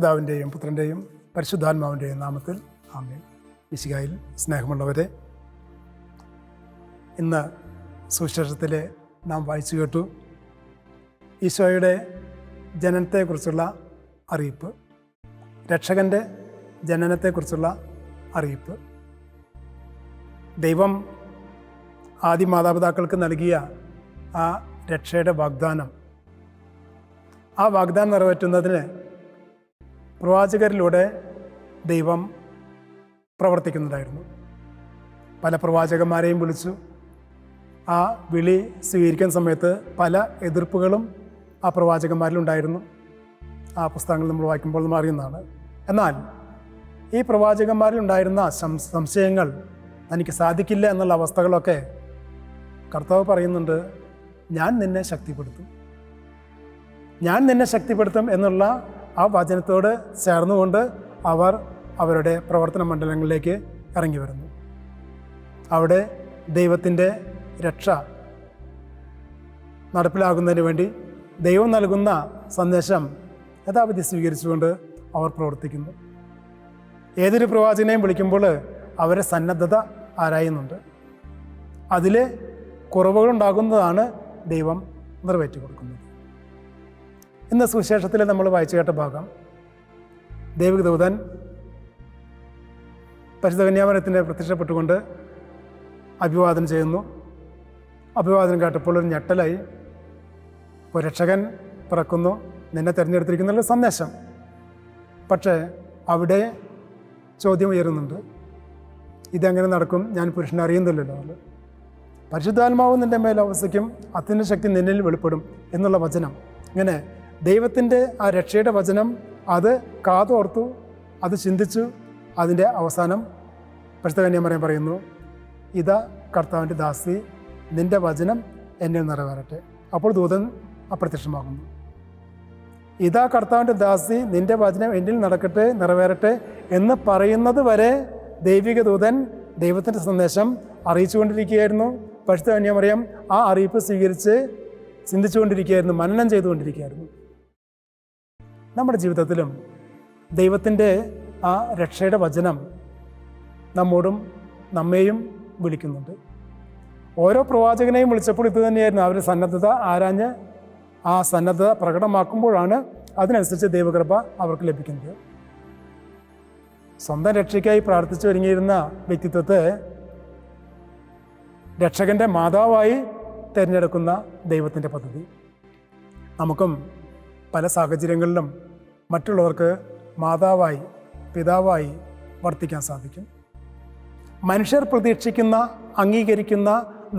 പിതാവിൻ്റെയും പുത്രൻ്റെയും പരിശുദ്ധാത്മാവിൻ്റെയും നാമത്തിൽ ആമേൻ. മിശിഹായിൽ സ്നേഹമുള്ളവരെ, ഇന്ന് സുവിശേഷത്തിൽ നാം വായിച്ചു കേട്ടു ഈശോയുടെ ജനനത്തെക്കുറിച്ചുള്ള അറിയിപ്പ്, രക്ഷകൻ്റെ ജനനത്തെക്കുറിച്ചുള്ള അറിയിപ്പ്. ദൈവം ആദി മാതാപിതാക്കൾക്ക് നൽകിയ ആ രക്ഷയുടെ വാഗ്ദാനം, ആ വാഗ്ദാനം നിറവേറ്റുന്നതിന് പ്രവാചകരിലൂടെ ദൈവം പ്രവർത്തിക്കുന്നുണ്ടായിരുന്നു. പല പ്രവാചകന്മാരെയും വിളിച്ചു. ആ വിളി സ്വീകരിക്കുന്ന സമയത്ത് പല എതിർപ്പുകളും ആ പ്രവാചകന്മാരിലുണ്ടായിരുന്നു. ആ പുസ്തകങ്ങൾ നമ്മൾ വായിക്കുമ്പോൾ നമ്മൾ അറിയുന്നതാണ്. എന്നാൽ ഈ പ്രവാചകന്മാരിലുണ്ടായിരുന്ന സംശയങ്ങൾ, തനിക്ക് സാധിക്കില്ല എന്നുള്ള അവസ്ഥകളൊക്കെ കർത്താവ് പറയുന്നുണ്ട്, ഞാൻ നിന്നെ ശക്തിപ്പെടുത്തും, ഞാൻ നിന്നെ ശക്തിപ്പെടുത്തും എന്നുള്ള ആ വചനത്തോട് ചേർന്നുകൊണ്ട് അവർ അവരുടെ പ്രവർത്തന മണ്ഡലങ്ങളിലേക്ക് ഇറങ്ങി വരുന്നു. അവിടെ ദൈവത്തിൻ്റെ രക്ഷ നടപ്പിലാകുന്നതിന് വേണ്ടി ദൈവം നൽകുന്ന സന്ദേശം യഥാവിധി സ്വീകരിച്ചുകൊണ്ട് അവർ പ്രവർത്തിക്കുന്നു. ഏതൊരു പ്രവാചകനെയും വിളിക്കുമ്പോൾ അവരെ സന്നദ്ധത ആരായുന്നുണ്ട്. അതിൽ കുറവുകളുണ്ടാകുന്നതാണ് ദൈവം നിറവേറ്റി കൊടുക്കുന്നത്. ഇന്ന് സുവിശേഷത്തിൽ നമ്മൾ വായിച്ചു കേട്ട ഭാഗം, ദൈവദൂതൻ പരിശുദ്ധ കന്യാമറിയത്തിന് പ്രത്യക്ഷപ്പെട്ടുകൊണ്ട് അഭിവാദനം ചെയ്യുന്നു. അഭിവാദനം കേട്ടപ്പോൾ ഒരു ഞെട്ടലായി. ഇപ്പോൾ രക്ഷകൻ പിറക്കുന്നു, നിന്നെ തിരഞ്ഞെടുത്തിരിക്കുന്നുള്ള സന്ദേശം. പക്ഷേ അവിടെ ചോദ്യം ഉയരുന്നുണ്ട്, ഇതെങ്ങനെ നടക്കും, ഞാൻ പുരുഷനെ അറിയുന്നില്ലല്ലോ. പരിശുദ്ധാത്മാവ് നിൻ്റെ മേൽ അവസ്ഥയ്ക്കും അത്യുന്ന ശക്തി നിന്നിൽ വെളിപ്പെടും എന്നുള്ള വചനം. ഇങ്ങനെ ദൈവത്തിൻ്റെ ആ രക്ഷയുടെ വചനം അത് കാതോർത്തു, അത് ചിന്തിച്ചു. അതിൻ്റെ അവസാനം പരിശുദ്ധ കന്യാമറിയം പറയുന്നു, ഇതാ കർത്താവിൻ്റെ ദാസി, നിൻ്റെ വചനം എന്നിൽ നിറവേറട്ടെ. അപ്പോൾ ദൂതൻ അപ്രത്യക്ഷമാകുന്നു. ഇതാ കർത്താവിൻ്റെ ദാസി, നിൻ്റെ വചനം എന്നിൽ നടക്കട്ടെ, നിറവേറട്ടെ എന്ന് പറയുന്നത് വരെ ദൈവിക ദൂതൻ ദൈവത്തിൻ്റെ സന്ദേശം അറിയിച്ചുകൊണ്ടിരിക്കുകയായിരുന്നു. പരിശുദ്ധ കന്യാമറിയം ആ അറിയിപ്പ് സ്വീകരിച്ച് ചിന്തിച്ചുകൊണ്ടിരിക്കുകയായിരുന്നു, മനനം ചെയ്തുകൊണ്ടിരിക്കുകയായിരുന്നു. നമ്മുടെ ജീവിതത്തിലും ദൈവത്തിൻ്റെ ആ രക്ഷയുടെ വചനം നമ്മോടും നമ്മെയും വിളിക്കുന്നുണ്ട്. ഓരോ പ്രവാചകനെയും വിളിച്ചപ്പോൾ ഇത് തന്നെയായിരുന്നു. അവർ സന്നദ്ധത ആരാഞ്ഞ് ആ സന്നദ്ധത പ്രകടമാക്കുമ്പോഴാണ് അതിനനുസരിച്ച് ദൈവകൃപ അവർക്ക് ലഭിക്കുന്നത്. സ്വന്തം രക്ഷയ്ക്കായി പ്രാർത്ഥിച്ചു ഒരുങ്ങിയിരുന്ന വ്യക്തിത്വത്തെ രക്ഷകൻ്റെ മാതാവായി തിരഞ്ഞെടുക്കുന്ന ദൈവത്തിൻ്റെ പദ്ധതി. നമുക്കും പല സാഹചര്യങ്ങളിലും മറ്റുള്ളവർക്ക് മാതാവായി, പിതാവായി വർത്തിക്കാൻ സാധിക്കും. മനുഷ്യർ പ്രതീക്ഷിക്കുന്ന, അംഗീകരിക്കുന്ന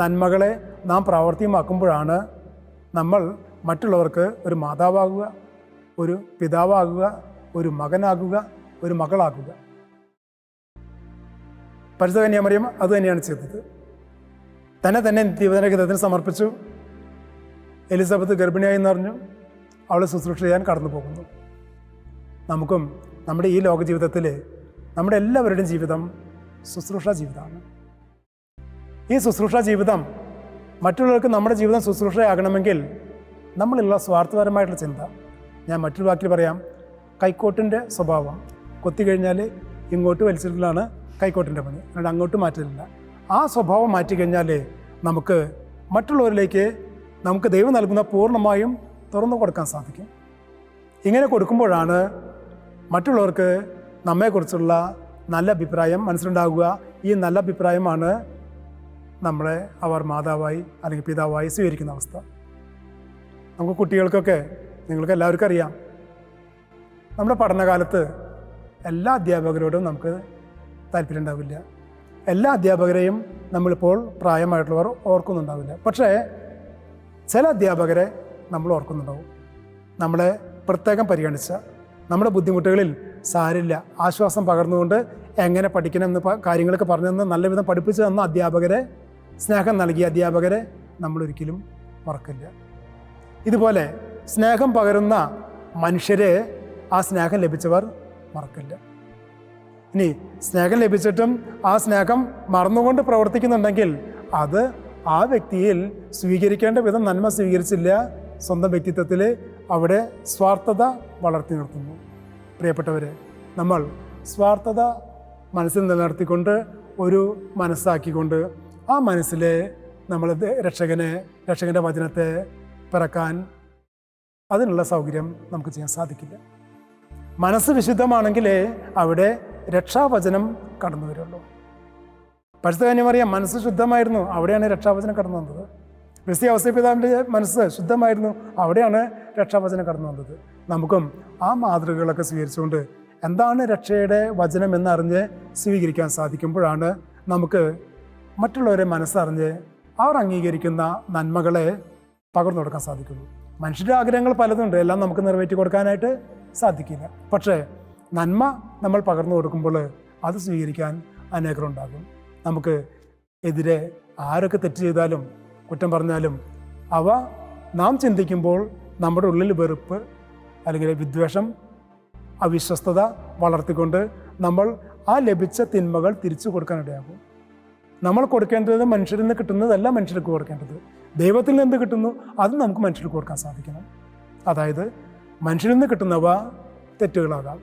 നന്മകളെ നാം പ്രാവർത്തികമാക്കുമ്പോഴാണ് നമ്മൾ മറ്റുള്ളവർക്ക് ഒരു മാതാവാകുക, ഒരു പിതാവാകുക, ഒരു മകനാകുക, ഒരു മകളാകുക. പരിശുദ്ധ കന്യാമറിയം അതുതന്നെയാണ് ചെയ്തത്. തന്നെ നിത്യവചനഗീതത്തിന് സമർപ്പിച്ചു. എലിസബത്ത് ഗർഭിണിയായി എന്നറിഞ്ഞു. അവളെ ശുശ്രൂഷ ചെയ്യാൻ കടന്നു പോകുന്നു. നമുക്കും നമ്മുടെ ഈ ലോക ജീവിതത്തിൽ നമ്മുടെ എല്ലാവരുടെയും ജീവിതം ശുശ്രൂഷ ജീവിതമാണ്. ഈ ശുശ്രൂഷ ജീവിതം മറ്റുള്ളവർക്ക് നമ്മുടെ ജീവിതം ശുശ്രൂഷയാകണമെങ്കിൽ നമ്മളുള്ള സ്വാർത്ഥപരമായിട്ടുള്ള ചിന്ത, ഞാൻ മറ്റൊരു വാക്കിൽ പറയാം, കൈക്കോട്ടിൻ്റെ സ്വഭാവം. കൊത്തിക്കഴിഞ്ഞാൽ ഇങ്ങോട്ട് വലിച്ചിട്ടുള്ളതാണ് കൈക്കോട്ടിൻ്റെ പണി, അല്ലാണ്ട് അങ്ങോട്ട് മാറ്റില്ല. ആ സ്വഭാവം മാറ്റിക്കഴിഞ്ഞാൽ നമുക്ക് മറ്റുള്ളവരിലേക്ക് നമുക്ക് ദൈവം നൽകുന്ന പൂർണ്ണമായും തുറന്നു കൊടുക്കാൻ സാധിക്കും. ഇങ്ങനെ കൊടുക്കുമ്പോഴാണ് മറ്റുള്ളവർക്ക് നമ്മെക്കുറിച്ചുള്ള നല്ല അഭിപ്രായം മനസ്സിലുണ്ടാകുക. ഈ നല്ല അഭിപ്രായമാണ് നമ്മളെ അവർ മാതാവായി അല്ലെങ്കിൽ പിതാവായി സ്വീകരിക്കുന്ന അവസ്ഥ. നമുക്ക് കുട്ടികൾക്കൊക്കെ, നിങ്ങൾക്ക് എല്ലാവർക്കും അറിയാം, നമ്മുടെ പഠനകാലത്ത് എല്ലാ അധ്യാപകരോടും നമുക്ക് താല്പര്യം ഉണ്ടാവില്ല. എല്ലാ അധ്യാപകരെയും നമ്മളിപ്പോൾ പ്രായമായിട്ടുള്ളവർ ഓർക്കുന്നുണ്ടാവില്ല. പക്ഷേ ചില അധ്യാപകരെ നമ്മൾ ഓർക്കുന്നുണ്ടാവും. നമ്മളെ പ്രത്യേകം പരിഗണിച്ച, നമ്മുടെ ബുദ്ധിമുട്ടുകളിൽ സാരില്ല ആശ്വാസം പകർന്നുകൊണ്ട് എങ്ങനെ പഠിക്കണമെന്ന് കാര്യങ്ങളൊക്കെ പറഞ്ഞു തന്ന് നല്ല വിധം പഠിപ്പിച്ചു തന്ന അധ്യാപകരെ, സ്നേഹം നൽകിയ അധ്യാപകരെ നമ്മളൊരിക്കലും മറക്കില്ല. ഇതുപോലെ സ്നേഹം പകരുന്ന മനുഷ്യരെ, ആ സ്നേഹം ലഭിച്ചവർ മറക്കില്ല. ഇനി സ്നേഹം ലഭിച്ചിട്ടും ആ സ്നേഹം മറന്നുകൊണ്ട് പ്രവർത്തിക്കുന്നുണ്ടെങ്കിൽ അത് ആ വ്യക്തിയിൽ സ്വീകരിക്കേണ്ട വിധം നന്മ സ്വീകരിച്ചില്ല. സ്വന്തം വ്യക്തിത്വത്തിൽ അവിടെ സ്വാർത്ഥത വളർത്തി നിർത്തുന്നു. പ്രിയപ്പെട്ടവരെ, നമ്മൾ സ്വാർത്ഥത മനസ്സിൽ നിലനിർത്തിക്കൊണ്ട് ഒരു മനസ്സാക്കിക്കൊണ്ട് ആ മനസ്സിലെ നമ്മൾ രക്ഷകൻ്റെ വചനത്തെ പിറക്കാൻ അതിനുള്ള സൗകര്യം നമുക്ക് ചെയ്യാൻ സാധിക്കില്ല. മനസ്സ് വിശുദ്ധമാണെങ്കിലേ അവിടെ രക്ഷാവചനം കടന്നു വരുള്ളൂ. പരിശുദ്ധ കന്യമറിയാം മനസ്സ് ശുദ്ധമായിരുന്നു, അവിടെയാണ് രക്ഷാവചനം കടന്നു വന്നത്. ക്രിസ്ത്യ ഔസേപ്പിതാവിൻ്റെ മനസ്സ് ശുദ്ധമായിരുന്നു, അവിടെയാണ് രക്ഷാവചനം കടന്നു വന്നത്. നമുക്കും ആ മാതൃകകളൊക്കെ സ്വീകരിച്ചുകൊണ്ട് എന്താണ് രക്ഷയുടെ വചനം എന്നറിഞ്ഞ് സ്വീകരിക്കാൻ സാധിക്കുമ്പോഴാണ് നമുക്ക് മറ്റുള്ളവരെ മനസ്സറിഞ്ഞ് അവർ അംഗീകരിക്കുന്ന നന്മകളെ പകർന്നു കൊടുക്കാൻ സാധിക്കുള്ളൂ. മനുഷ്യരുടെ ആഗ്രഹങ്ങൾ പലതുണ്ട്, എല്ലാം നമുക്ക് നിറവേറ്റി കൊടുക്കാനായിട്ട് സാധിക്കില്ല. പക്ഷേ നന്മ നമ്മൾ പകർന്നു കൊടുക്കുമ്പോൾ അത് സ്വീകരിക്കാൻ അനേകരുണ്ടാകും. നമുക്ക് എതിരെ ആരൊക്കെ തെറ്റ് ചെയ്താലും കുറ്റം പറഞ്ഞാലും അവ നാം ചിന്തിക്കുമ്പോൾ നമ്മുടെ ഉള്ളിൽ വെറുപ്പ് അല്ലെങ്കിൽ വിദ്വേഷം, അവിശ്വസ്തത വളർത്തിക്കൊണ്ട് നമ്മൾ ആ ലഭിച്ച തിന്മകൾ തിരിച്ചു കൊടുക്കാനിടയാകും. നമ്മൾ കൊടുക്കേണ്ടത് മനുഷ്യരിൽ നിന്ന് കിട്ടുന്നതല്ല മനുഷ്യർക്ക് കൊടുക്കേണ്ടത്. ദൈവത്തിൽ നിന്ന് കിട്ടുന്നു അത് നമുക്ക് മനുഷ്യർക്ക് കൊടുക്കാൻ സാധിക്കണം. അതായത് മനുഷ്യരിൽ നിന്ന് കിട്ടുന്നവ തെറ്റുകളാകാം,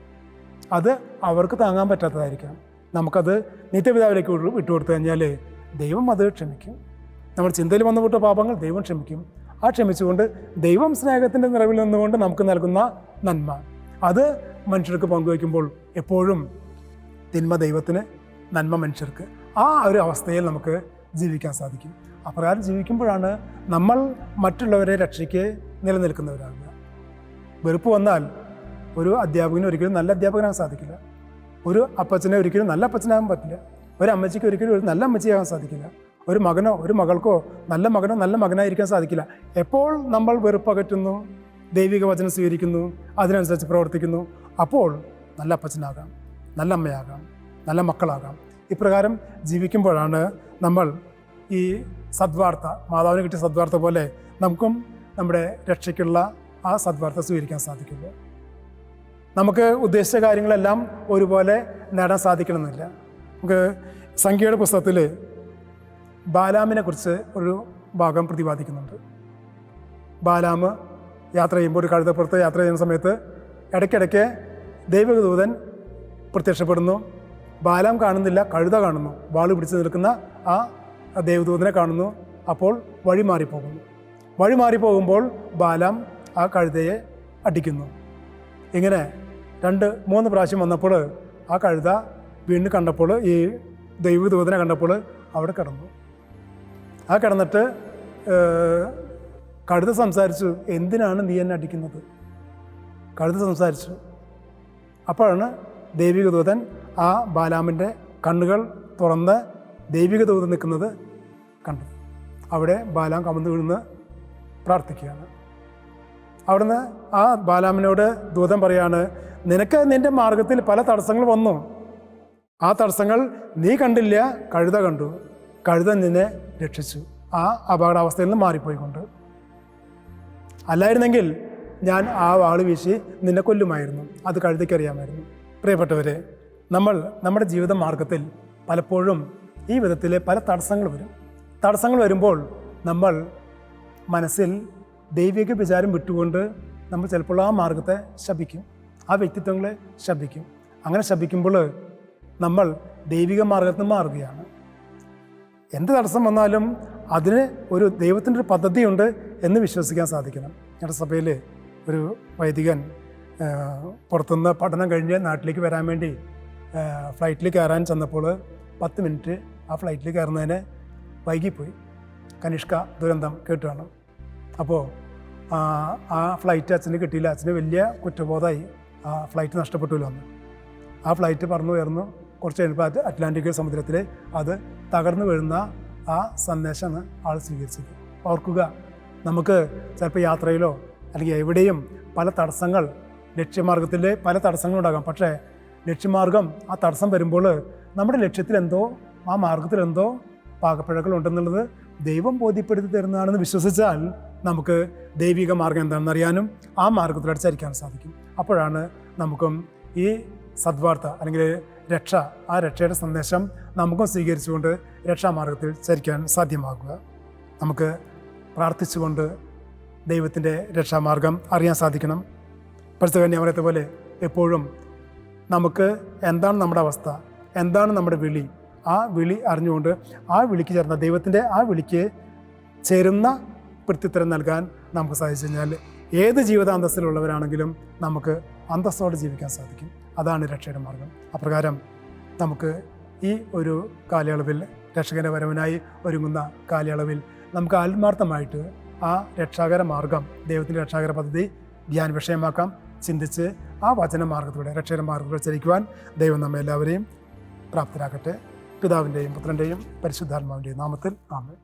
അത് അവർക്ക് താങ്ങാൻ പറ്റാത്തതായിരിക്കാം. നമുക്കത് നിത്യപിതാവിലേക്ക് വിട്ടുകൊടുത്തു കഴിഞ്ഞാൽ ദൈവം അത് ക്ഷമിക്കും. നമ്മൾ ചിന്തയിൽ വന്നുവിട്ട പാപങ്ങൾ ദൈവം ക്ഷമിക്കും. ആ ക്ഷമിച്ചുകൊണ്ട് ദൈവം സ്നേഹത്തിൻ്റെ നിറവിൽ നിന്നുകൊണ്ട് നമുക്ക് നൽകുന്ന നന്മ അത് മനുഷ്യർക്ക് പങ്കുവയ്ക്കുമ്പോൾ എപ്പോഴും തിന്മ ദൈവത്തിന്, നന്മ മനുഷ്യർക്ക്, ആ ഒരു അവസ്ഥയിൽ നമുക്ക് ജീവിക്കാൻ സാധിക്കും. അപ്രകാരം ജീവിക്കുമ്പോഴാണ് നമ്മൾ മറ്റുള്ളവരെ രക്ഷയ്ക്ക് നിലനിൽക്കുന്നവരാകുക. വെറുപ്പ് വന്നാൽ ഒരു അധ്യാപകന് ഒരിക്കലും നല്ല അധ്യാപകനാകാൻ സാധിക്കില്ല. ഒരു അപ്പച്ചനെ ഒരിക്കലും നല്ല അപ്പച്ചനാകാൻ പറ്റില്ല. ഒരു അമ്മച്ചിക്ക് ഒരിക്കലും ഒരു നല്ല അമ്മച്ചിയാകാൻ സാധിക്കില്ല. ഒരു മകനോ ഒരു മകൾക്കോ നല്ല മകനോ നല്ല മകനായിരിക്കാൻ സാധിക്കില്ല. എപ്പോൾ നമ്മൾ വെറുപ്പകറ്റുന്നു, ദൈവിക വചനം സ്വീകരിക്കുന്നു, അതിനനുസരിച്ച് പ്രവർത്തിക്കുന്നു, അപ്പോൾ നല്ല അപ്പച്ചനാകാം, നല്ല അമ്മയാകാം, നല്ല മക്കളാകാം. ഇപ്രകാരം ജീവിക്കുമ്പോഴാണ് നമ്മൾ ഈ സദ്വാർത്ത, മാതാവിന് കിട്ടിയ സദ്വാർത്ത പോലെ നമുക്കും നമ്മുടെ രക്ഷയ്ക്കുള്ള ആ സദ്വാർത്ത സ്വീകരിക്കാൻ സാധിക്കുള്ളൂ. നമുക്ക് ഉദ്ദേശിച്ച കാര്യങ്ങളെല്ലാം ഒരുപോലെ നേടാൻ സാധിക്കണമെന്നില്ല. നമുക്ക് സംഖ്യയുടെ പുസ്തകത്തിൽ ബാലാമിനെ കുറിച്ച് ഒരു ഭാഗം പ്രതിപാദിക്കുന്നുണ്ട്. ബാലാം യാത്ര ചെയ്യുമ്പോൾ, ഒരു കഴുതപ്പുറത്ത് യാത്ര ചെയ്യുന്ന സമയത്ത് ഇടയ്ക്കിടയ്ക്ക് ദൈവദൂതൻ പ്രത്യക്ഷപ്പെടുന്നു. ബാലാം കാണുന്നില്ല, കഴുത കാണുന്നു. വാള് പിടിച്ച് നിൽക്കുന്ന ആ ദൈവദൂതനെ കാണുന്നു. അപ്പോൾ വഴി മാറിപ്പോകുമ്പോൾ ബാലാം ആ കഴുതയെ അടിക്കുന്നു. ഇങ്ങനെ 2-3 പ്രാവശ്യം വന്നപ്പോൾ ആ കഴുത വീണ്ടും കണ്ടപ്പോൾ, ഈ ദൈവദൂതനെ കണ്ടപ്പോൾ അവിടെ കിടന്നു. ആ കിടന്നിട്ട് കഴുത സംസാരിച്ചു, എന്തിനാണ് നീ എന്നെ അടിക്കുന്നത്? കഴുത സംസാരിച്ചു. അപ്പോഴാണ് ദൈവിക ദൂതൻ ആ ബാലാമിൻ്റെ കണ്ണുകൾ തുറന്ന് ദൈവിക ദൂതൻ നിൽക്കുന്നത് കണ്ടത്. അവിടെ ബാലാം കമന്ന് വീഴുന്ന് പ്രാർത്ഥിക്കുകയാണ്. അവിടുന്ന് ആ ബാലാമിനോട് ദൂതൻ പറയാണ്, നിനക്ക് നിൻ്റെ മാർഗത്തിൽ പല തടസ്സങ്ങൾ വന്നു. ആ തടസ്സങ്ങൾ നീ കണ്ടില്ല, കഴുത കണ്ടു. കഴുത നിന്നെ രക്ഷിച്ചു. ആ അപകടാവസ്ഥയിൽ നിന്ന് മാറിപ്പോയിക്കൊണ്ട്. അല്ലായിരുന്നെങ്കിൽ ഞാൻ ആ വാള് വീശി നിന്നെ കൊല്ലുമായിരുന്നു. അത് കഴുതയ്ക്കറിയാമായിരുന്നു. പ്രിയപ്പെട്ടവരെ, നമ്മൾ നമ്മുടെ ജീവിത മാർഗത്തിൽ പലപ്പോഴും ഈ വിധത്തിലെ പല തടസ്സങ്ങൾ വരും. തടസ്സങ്ങൾ വരുമ്പോൾ നമ്മൾ മനസ്സിൽ ദൈവിക വിചാരം വിട്ടുകൊണ്ട് നമ്മൾ ചിലപ്പോൾ ആ മാർഗത്തെ ശപിക്കും, ആ വ്യക്തിത്വങ്ങളെ ശപിക്കും. അങ്ങനെ ശപിക്കുമ്പോൾ നമ്മൾ ദൈവിക മാർഗത്തിൽ നിന്ന് മാറുകയാണ്. എന്ത് തടസ്സം വന്നാലും അതിന് ഒരു ദൈവത്തിൻ്റെ ഒരു പദ്ധതിയുണ്ട് എന്ന് വിശ്വസിക്കാൻ സാധിക്കണം. ഞങ്ങളുടെ സഭയിൽ ഒരു വൈദികൻ പുറത്തുനിന്ന് പഠനം കഴിഞ്ഞ് നാട്ടിലേക്ക് വരാൻ വേണ്ടി ഫ്ലൈറ്റിൽ കയറാൻ ചെന്നപ്പോൾ 10 മിനിറ്റ് ആ ഫ്ലൈറ്റിൽ കയറുന്നതിന് വൈകിപ്പോയി. കനിഷ്ക ദുരന്തം കേട്ടുകാണും. അപ്പോൾ ആ ഫ്ലൈറ്റ് അച്ഛന് കിട്ടിയില്ല. അച്ഛന് വലിയ കുറ്റബോധമായി. ആ ഫ്ലൈറ്റ് നഷ്ടപ്പെട്ടില്ല എന്ന്. ആ ഫ്ലൈറ്റ് പറന്നു ഉയർന്നു. കുറച്ച് കഴിഞ്ഞപ്പോൾ അറ്റ്ലാന്റിക് സമുദ്രത്തിൽ അത് തകർന്നു വീഴുന്ന ആ സന്ദേശമാണ് ആൾ സ്വീകരിച്ചത്. ഓർക്കുക, നമുക്ക് ചിലപ്പോൾ യാത്രയിലോ അല്ലെങ്കിൽ എവിടെയും പല തടസ്സങ്ങൾ, ലക്ഷ്യമാർഗത്തിൽ പല തടസ്സങ്ങളുണ്ടാകാം. പക്ഷേ ലക്ഷ്യമാർഗം ആ തടസ്സം വരുമ്പോൾ നമ്മുടെ ലക്ഷ്യത്തിലെന്തോ, ആ മാർഗത്തിലെന്തോ പാകപ്പിഴകളുണ്ടെന്നുള്ളത് ദൈവം ബോധ്യപ്പെടുത്തി തരുന്നതാണെന്ന് വിശ്വസിച്ചാൽ നമുക്ക് ദൈവിക മാർഗം എന്താണെന്ന് അറിയാനും ആ മാർഗത്തിലൂടെ ചരിക്കാൻ സാധിക്കും. അപ്പോഴാണ് നമുക്കും ഈ സദ്വാർത്ത അല്ലെങ്കിൽ രക്ഷ, ആ രക്ഷയുടെ സന്ദേശം നമുക്കും സ്വീകരിച്ചുകൊണ്ട് രക്ഷാമാർഗത്തിൽ ചരിക്കാൻ സാധ്യമാകുക. നമുക്ക് പ്രാർത്ഥിച്ചുകൊണ്ട് ദൈവത്തിൻ്റെ രക്ഷാമാർഗം അറിയാൻ സാധിക്കണം. പരിശുദ്ധ കന്യാമറിയത്തെ പോലെ എപ്പോഴും നമുക്ക് എന്താണ് നമ്മുടെ അവസ്ഥ, എന്താണ് നമ്മുടെ വിളി, ആ വിളി അറിഞ്ഞുകൊണ്ട് ആ വിളിക്ക് ചേർന്ന ദൈവത്തിൻ്റെ ആ വിളിക്ക് ചേരുന്ന പ്രത്യുത്തരം നൽകാൻ നമുക്ക് സാധിച്ചു കഴിഞ്ഞാൽ ഏത് ജീവിതാന്തസ്സിലുള്ളവരാണെങ്കിലും നമുക്ക് അന്തസ്സോടെ ജീവിക്കാൻ സാധിക്കും. അതാണ് രക്ഷയുടെ മാർഗം. അപ്രകാരം നമുക്ക് ഈ ഒരു കാലയളവിൽ, രക്ഷകൻ്റെ വരവിനായി ഒരുങ്ങുന്ന കാലയളവിൽ നമുക്ക് ആത്മാർത്ഥമായിട്ട് ആ രക്ഷാകര മാർഗം, ദൈവത്തിൻ്റെ രക്ഷാകര പദ്ധതി ധ്യാന വിഷയമാക്കാം, ചിന്തിച്ച് ആ വചന മാർഗത്തിലൂടെ, രക്ഷകര മാർഗത്തിലൂടെ ചരിക്കുവാൻ ദൈവം നമ്മെ എല്ലാവരെയും പ്രാപ്തരാക്കട്ടെ. പിതാവിൻ്റെയും പുത്രൻ്റെയും പരിശുദ്ധാത്മാവിൻ്റെയും നാമത്തിൽ ആമേൻ.